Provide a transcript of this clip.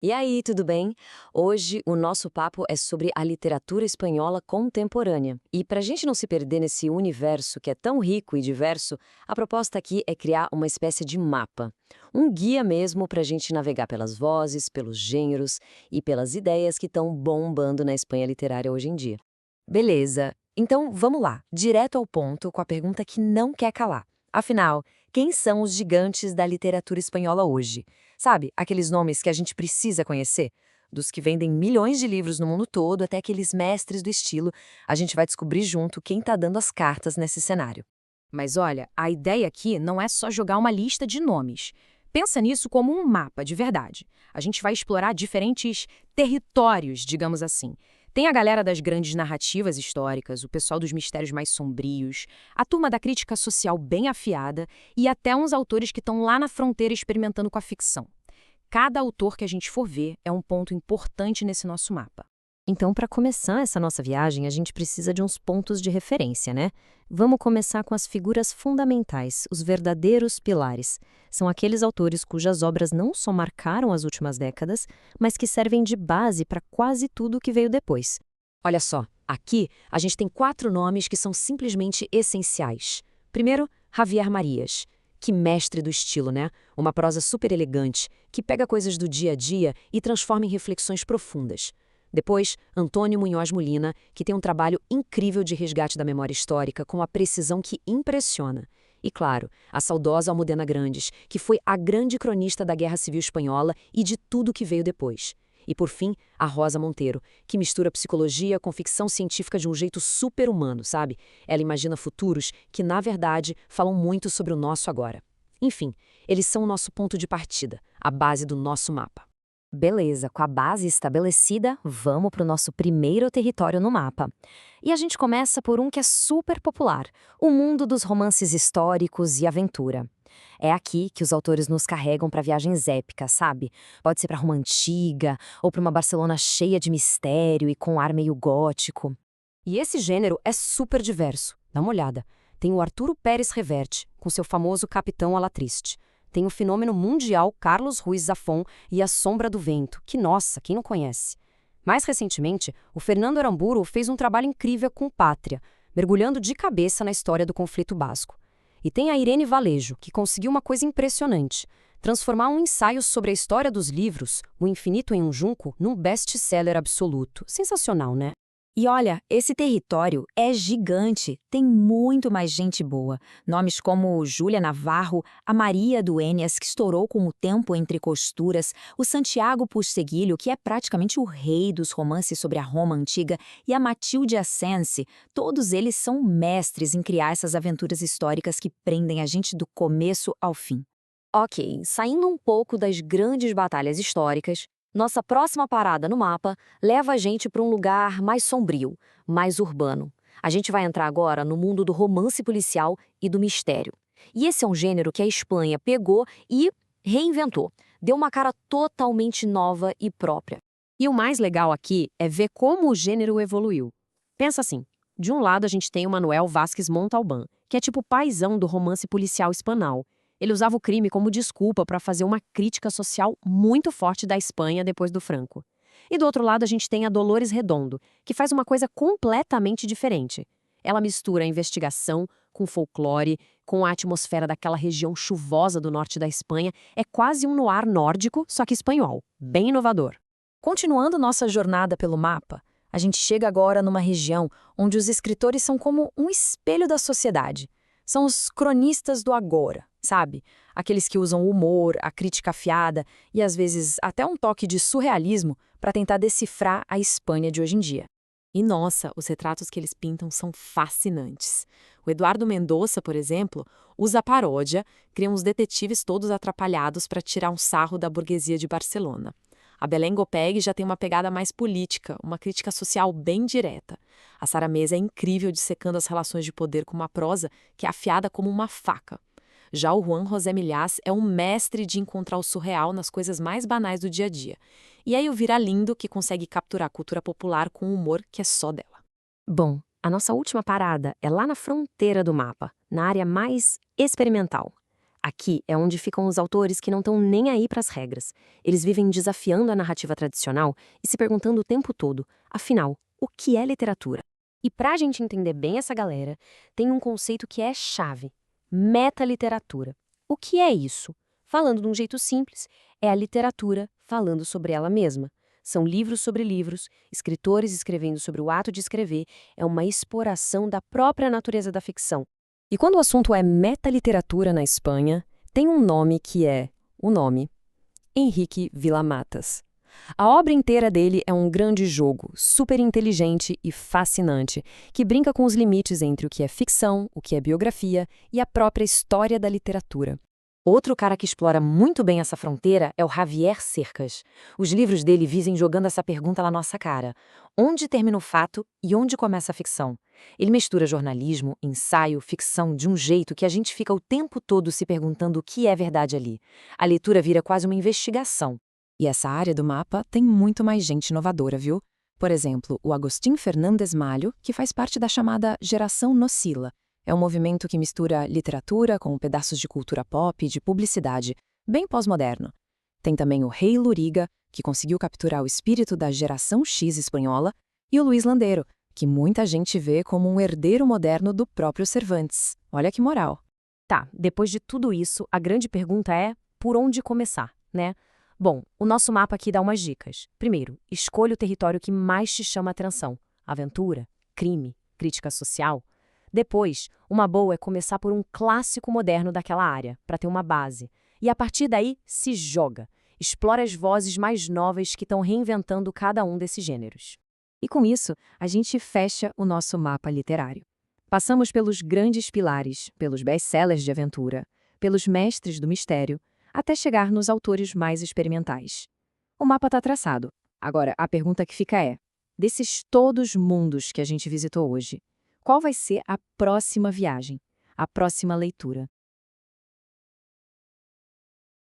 E aí, tudo bem? Hoje o nosso papo é sobre a literatura espanhola contemporânea. E para a gente não se perder nesse universo que é tão rico e diverso, a proposta aqui é criar uma espécie de mapa. Um guia mesmo para a gente navegar pelas vozes, pelos gêneros e pelas ideias que estão bombando na Espanha literária hoje em dia. Beleza. Então vamos lá, direto ao ponto com a pergunta que não quer calar. Afinal, quem são os gigantes da literatura espanhola hoje? Sabe, aqueles nomes que a gente precisa conhecer? Dos que vendem milhões de livros no mundo todo até aqueles mestres do estilo, a gente vai descobrir junto quem tá dando as cartas nesse cenário. Mas olha, a ideia aqui não é só jogar uma lista de nomes. Pensa nisso como um mapa de verdade. A gente vai explorar diferentes territórios, digamos assim. Tem a galera das grandes narrativas históricas, o pessoal dos mistérios mais sombrios, a turma da crítica social bem afiada e até uns autores que estão lá na fronteira experimentando com a ficção. Cada autor que a gente for ver é um ponto importante nesse nosso mapa. Então, para começar essa nossa viagem, a gente precisa de uns pontos de referência, né? Vamos começar com as figuras fundamentais, os verdadeiros pilares. São aqueles autores cujas obras não só marcaram as últimas décadas, mas que servem de base para quase tudo que veio depois. Olha só, aqui a gente tem 4 nomes que são simplesmente essenciais. Primeiro, Javier Marías. Que mestre do estilo, né? Uma prosa super elegante, que pega coisas do dia a dia e transforma em reflexões profundas. Depois, Antônio Munhoz Molina, que tem um trabalho incrível de resgate da memória histórica com uma precisão que impressiona. E claro, a saudosa Almudena Grandes, que foi a grande cronista da Guerra Civil Espanhola e de tudo que veio depois. E por fim, a Rosa Monteiro, que mistura psicologia com ficção científica de um jeito super humano, sabe? Ela imagina futuros que, na verdade, falam muito sobre o nosso agora. Enfim, eles são o nosso ponto de partida, a base do nosso mapa. Beleza, com a base estabelecida, vamos para o nosso primeiro território no mapa. E a gente começa por um que é super popular, o mundo dos romances históricos e aventura. É aqui que os autores nos carregam para viagens épicas, sabe? Pode ser para Roma antiga, ou para uma Barcelona cheia de mistério e com um ar meio gótico. E esse gênero é super diverso. Dá uma olhada. Tem o Arturo Pérez Reverte, com seu famoso Capitão Alatriste. Tem o fenômeno mundial Carlos Ruiz Zafón e A Sombra do Vento, que, nossa, quem não conhece? Mais recentemente, o Fernando Aramburu fez um trabalho incrível com Pátria, mergulhando de cabeça na história do conflito basco. E tem a Irene Valejo, que conseguiu uma coisa impressionante: transformar um ensaio sobre a história dos livros, O Infinito em um Junco, num best-seller absoluto. Sensacional, né? E olha, esse território é gigante, tem muito mais gente boa. Nomes como Júlia Navarro, a Maria Dueñas, que estourou com o tempo entre costuras, o Santiago Puigseguilho, que é praticamente o rei dos romances sobre a Roma antiga, e a Matilde Asensi, todos eles são mestres em criar essas aventuras históricas que prendem a gente do começo ao fim. Ok, saindo um pouco das grandes batalhas históricas, nossa próxima parada no mapa leva a gente para um lugar mais sombrio, mais urbano. A gente vai entrar agora no mundo do romance policial e do mistério. E esse é um gênero que a Espanha pegou e reinventou. Deu uma cara totalmente nova e própria. E o mais legal aqui é ver como o gênero evoluiu. Pensa assim, de um lado a gente tem o Manuel Vázquez Montalbán, que é tipo o paizão do romance policial espanhol. Ele usava o crime como desculpa para fazer uma crítica social muito forte da Espanha depois do Franco. E do outro lado a gente tem a Dolores Redondo, que faz uma coisa completamente diferente. Ela mistura a investigação com folclore, com a atmosfera daquela região chuvosa do norte da Espanha. É quase um noir nórdico, só que espanhol. Bem inovador. Continuando nossa jornada pelo mapa, a gente chega agora numa região onde os escritores são como um espelho da sociedade. São os cronistas do agora, sabe? Aqueles que usam o humor, a crítica afiada e às vezes até um toque de surrealismo para tentar decifrar a Espanha de hoje em dia. E nossa, os retratos que eles pintam são fascinantes. O Eduardo Mendonça, por exemplo, usa a paródia, cria uns detetives todos atrapalhados para tirar um sarro da burguesia de Barcelona. A Belén Gopeg já tem uma pegada mais política, uma crítica social bem direta. A Sara Mesa é incrível dissecando as relações de poder com uma prosa que é afiada como uma faca. Já o Juan José Millás é um mestre de encontrar o surreal nas coisas mais banais do dia a dia. E aí o Vira Lindo, que consegue capturar a cultura popular com um humor que é só dela. Bom, a nossa última parada é lá na fronteira do mapa, na área mais experimental. Aqui é onde ficam os autores que não estão nem aí para as regras. Eles vivem desafiando a narrativa tradicional e se perguntando o tempo todo, afinal, o que é literatura? E para a gente entender bem essa galera, tem um conceito que é chave: metaliteratura. O que é isso? Falando de um jeito simples, é a literatura falando sobre ela mesma. São livros sobre livros, escritores escrevendo sobre o ato de escrever, é uma exploração da própria natureza da ficção. E quando o assunto é metaliteratura na Espanha, tem um nome que é o nome: Enrique Vila-Matas. A obra inteira dele é um grande jogo, super inteligente e fascinante, que brinca com os limites entre o que é ficção, o que é biografia e a própria história da literatura. Outro cara que explora muito bem essa fronteira é o Javier Cercas. Os livros dele visem jogando essa pergunta na nossa cara: onde termina o fato e onde começa a ficção? Ele mistura jornalismo, ensaio, ficção de um jeito que a gente fica o tempo todo se perguntando o que é verdade ali. A leitura vira quase uma investigação. E essa área do mapa tem muito mais gente inovadora, viu? Por exemplo, o Agustín Fernández Malho, que faz parte da chamada Geração Nocila. É um movimento que mistura literatura com pedaços de cultura pop e de publicidade, bem pós-moderno. Tem também o Rei Luriga, que conseguiu capturar o espírito da Geração X espanhola, e o Luís Landeiro, que muita gente vê como um herdeiro moderno do próprio Cervantes. Olha que moral. Tá, depois de tudo isso, a grande pergunta é: por onde começar, né? Bom, o nosso mapa aqui dá umas dicas. Primeiro, escolha o território que mais te chama a atenção: aventura, crime, crítica social. Depois, uma boa é começar por um clássico moderno daquela área, para ter uma base. E a partir daí, se joga. Explora as vozes mais novas que estão reinventando cada um desses gêneros. E com isso, a gente fecha o nosso mapa literário. Passamos pelos grandes pilares, pelos best-sellers de aventura, pelos mestres do mistério, até chegar nos autores mais experimentais. O mapa está traçado. Agora, a pergunta que fica é: desses todos mundos que a gente visitou hoje, qual vai ser a próxima viagem, a próxima leitura?